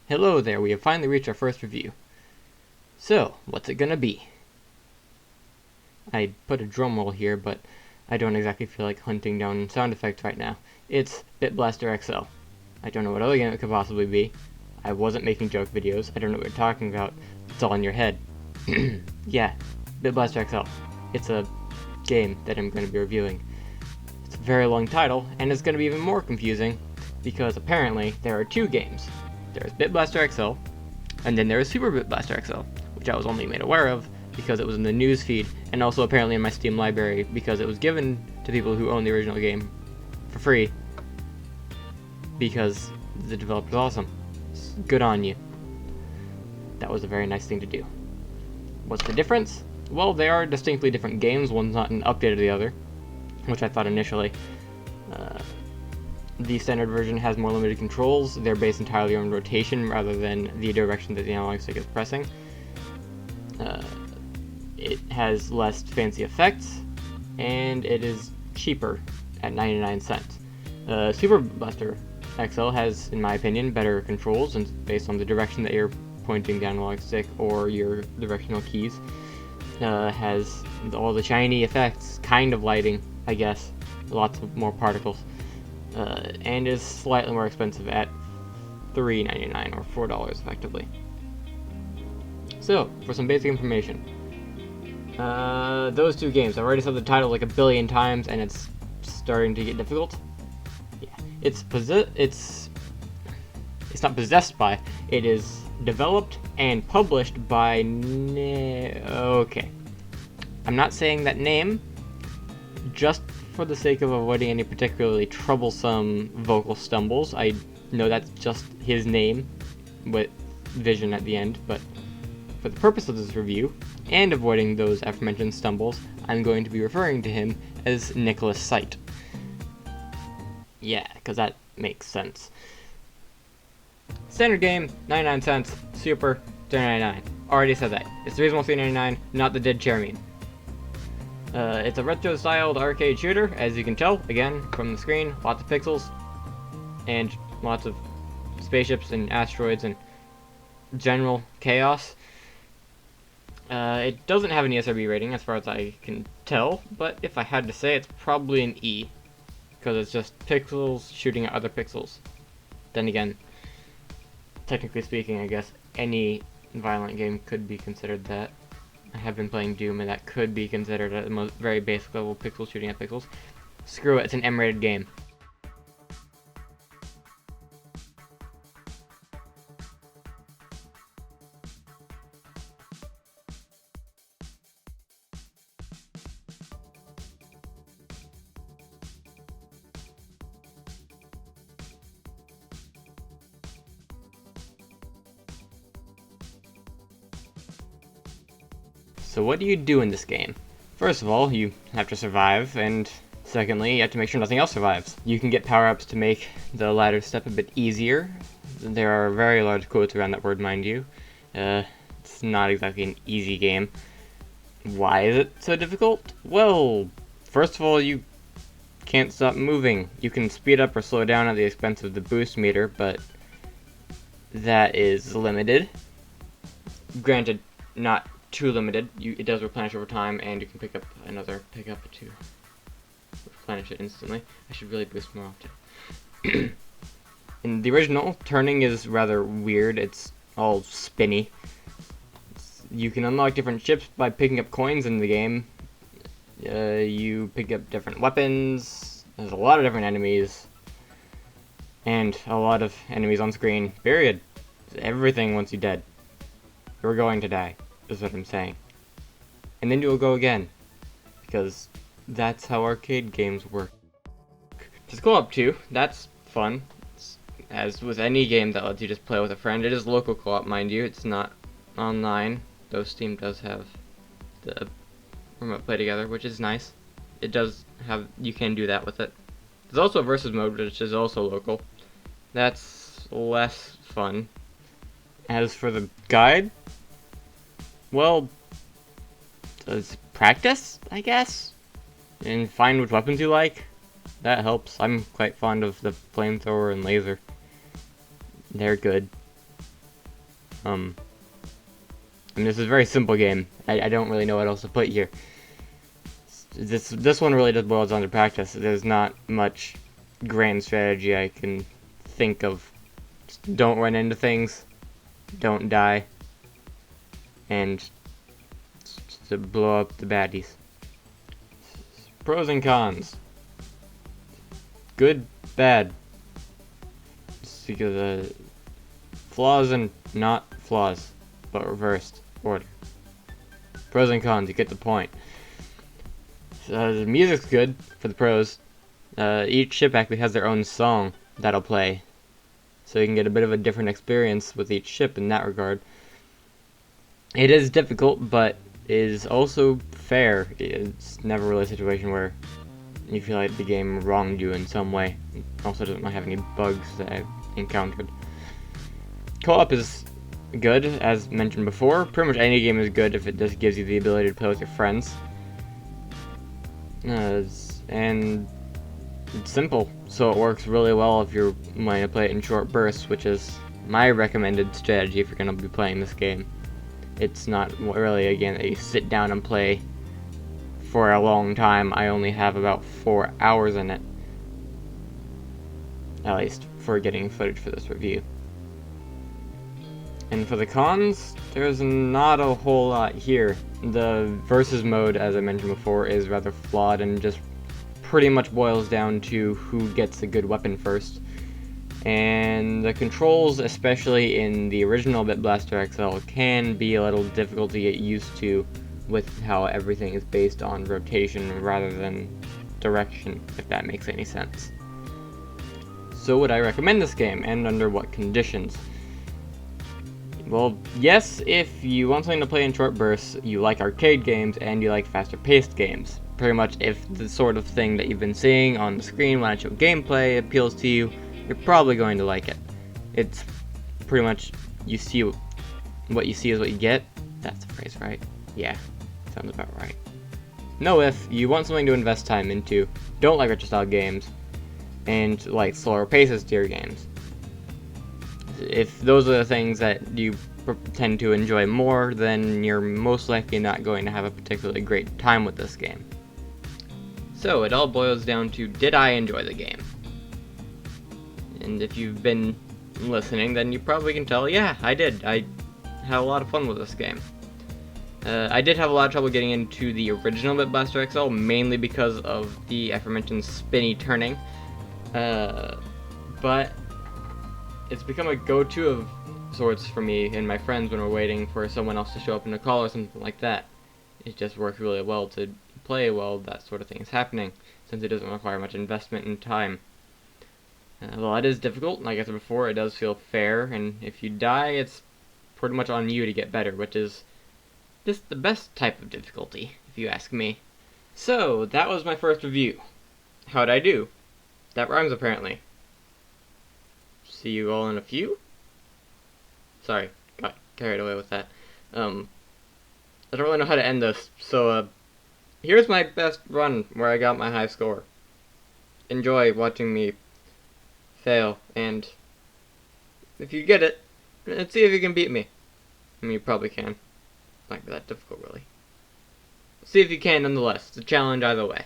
Hello there, we have finally reached our first review. So, what's it gonna be? I put a drum roll here, but I don't exactly feel like hunting down sound effects right now. It's Bit Blaster XL. I don't know what other game it could possibly be. I wasn't making joke videos, I don't know what you're talking about. It's all in your head. Yeah, Bit Blaster XL. It's a game that I'm going to be reviewing. It's a very long title, and it's going to be even more confusing, because apparently there are two games. There's Bit Blaster XL, and then there is Super Bit Blaster XL, which I was only made aware of because it was in the news feed, and also apparently in my Steam library because it was given to people who own the original game for free, because the developer's awesome. Good on you. That was a very nice thing to do. What's the difference? Well, they are distinctly different games. One's not an update of the other, which I thought initially. The standard version has more limited controls. They're based entirely on rotation rather than the direction that the analog stick is pressing. It has less fancy effects, and it is cheaper at 99 cents. Super Blaster XL has, in my opinion, better controls, and based on the direction that you're pointing the analog stick or your directional keys. Has all the shiny effects, kind of lighting, I guess, lots of more particles. And is slightly more expensive at $3.99 or $4 effectively. So, for some basic information, those two games, I've already said the title like a billion times, and it's starting to get difficult. Yeah, it's not possessed by. It is developed and published by. Okay, I'm not saying that name just for the sake of avoiding any particularly troublesome vocal stumbles. I know that's just his name with Vision at the end, but for the purpose of this review, and avoiding those aforementioned stumbles, I'm going to be referring to him as Nicholas Sight. Yeah, because that makes sense. Standard game, 99 cents. Super, $3.99. Already said that. It's the reasonable $3.99, not the dead chair meme. It's a retro-styled arcade shooter, as you can tell, again, from the screen. Lots of pixels, and lots of spaceships and asteroids and general chaos. It doesn't have an ESRB rating, as far as I can tell, but if I had to say, it's probably an E, because it's just pixels shooting at other pixels. Then again, technically speaking, I guess any violent game could be considered that. I have been playing Doom, and that could be considered at the most very basic level pixel shooting at pixels. Screw it, it's an M-rated game. So what do you do in this game? First of all, you have to survive, and secondly, you have to make sure nothing else survives. You can get power-ups to make the ladder step a bit easier. There are very large quotes around that word, mind you. It's not exactly an easy game. Why is it so difficult? Well, first of all, you can't stop moving. You can speed up or slow down at the expense of the boost meter, but that is limited. Granted, not too limited. It does replenish over time, and you can pick up another pickup to replenish it instantly. I should really boost more often. In the original, turning is rather weird. It's all spinny. You can unlock different ships by picking up coins in the game. You pick up different weapons. There's a lot of different enemies. And a lot of enemies on screen. Period. Everything wants you dead. You're going to die, is what I'm saying. And then you'll go again, because that's how arcade games work. There's co-op too. That's fun. As with any game that lets you just play with a friend, it is local co-op, mind you. It's not online, though Steam does have the remote play together, which is nice. It does have, you can do that with it. There's also a versus mode, which is also local. That's less fun. As for the guide, well, it's practice, I guess, and find which weapons you like. That helps. I'm quite fond of the flamethrower and laser. They're good. I mean, this is a very simple game. I don't really know what else to put here. This one really just boils down to practice. There's not much grand strategy I can think of. Just don't run into things, don't die, and just to blow up the baddies. Pros and cons. Good, bad. Just because flaws and not flaws, but reversed order. Pros and cons, you get the point. The music's good for the pros. Each ship actually has their own song that'll play, so you can get a bit of a different experience with each ship in that regard. It is difficult, but is also fair. It's never really a situation where you feel like the game wronged you in some way. It also doesn't have any bugs that I've encountered. Co-op is good, as mentioned before. Pretty much any game is good if it just gives you the ability to play with your friends. And it's simple, so it works really well if you're wanting to play it in short bursts, which is my recommended strategy if you're going to be playing this game. It's not really a game that you sit down and play for a long time. I only have about 4 hours in it, at least for getting footage for this review. And for the cons, there's not a whole lot here. The versus mode, as I mentioned before, is rather flawed and just pretty much boils down to who gets a good weapon first. And the controls, especially in the original Bit Blaster XL, can be a little difficult to get used to with how everything is based on rotation rather than direction, if that makes any sense. So would I recommend this game, and under what conditions? Well, yes, if you want something to play in short bursts, you like arcade games, and you like faster paced games. Pretty much if the sort of thing that you've been seeing on the screen when I show gameplay appeals to you, you're probably going to like it. It's pretty much, you see what you see is what you get. That's the phrase, right? Yeah, sounds about right. No, if you want something to invest time into, don't like retro style games, and like slower paces to your games. If those are the things that you tend to enjoy more, then you're most likely not going to have a particularly great time with this game. So it all boils down to, did I enjoy the game? And if you've been listening, then you probably can tell, yeah, I did. I had a lot of fun with this game. I did have a lot of trouble getting into the original Bit Blaster XL, mainly because of the aforementioned spinny turning. But it's become a go-to of sorts for me and my friends when we're waiting for someone else to show up in a call or something like that. It just works really well to play while that sort of thing is happening, since it doesn't require much investment in time. Well, it is difficult, like I said before, it does feel fair, and if you die, it's pretty much on you to get better, which is just the best type of difficulty, if you ask me. So, that was my first review. How'd I do? That rhymes, apparently. See you all in a few? Sorry, got carried away with that. I don't really know how to end this, so, here's my best run where I got my high score. Enjoy watching me fail, and if you get it, let's see if you can beat me. I mean, you probably can. Not that difficult, really. See if you can, nonetheless. It's a challenge either way.